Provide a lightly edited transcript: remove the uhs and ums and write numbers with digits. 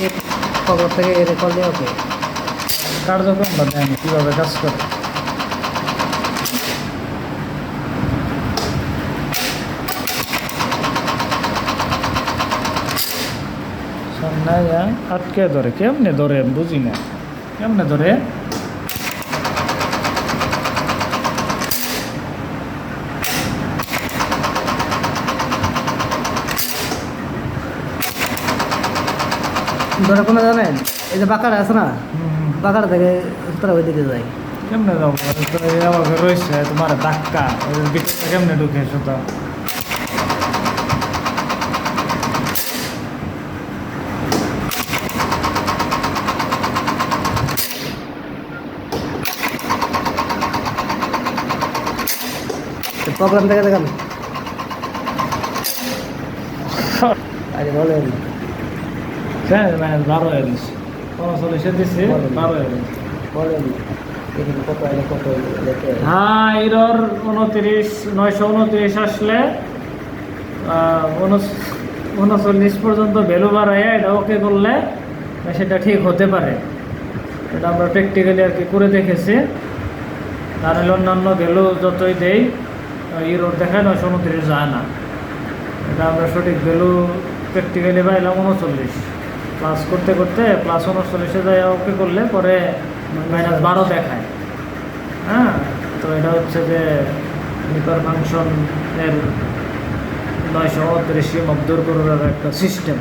এই খবর থেকে এর করলে ওকে কার্যক্রমটা দেন কীভাবে কাজ করে। সামনে আটকে ধরে, কেমনে ধরে বুঝি না, কেমনে ধরে। ধরে কোনো জানেন এই যে বাঁকাটা আছে না, বাঁকাটা থেকে তারা ওই দিকে যায়। কেমনে যাবো আমাকে রয়েছে তোমার ধাক্কা, ওই ভিতরটা কেমনে ঢুকে সুতা। প্রোগ্রাম থেকে দেখান আরে বলেন হ্যাঁ 12 দিচ্ছি, 39 দিচ্ছি, 12 দিচ্ছি। বলেন এখানে কত আইলে কত দেখে। হ্যাঁ এরর 929 আসলে 39 পর্যন্ত ভ্যালু বাড়ায় এটা ওকে করলে সেটা ঠিক হতে পারে। এটা আমরা প্র্যাকটিক্যালি আর কি করে দেখেছি। তাহলে অন্যান্য ভ্যালু যতই দেই ইরোর দেখায় 929 যায় না। এটা আমরা সঠিক ভ্যালু প্র্যাকটিক্যালি পাইলাম 39, প্লাস করতে করতে প্লাস 39 যায় ওকে করলে পরে -12 দেখায়। হ্যাঁ, তো এটা হচ্ছে যে নিপার ফাংশন এর 929 মধ্যর করার একটা সিস্টেম।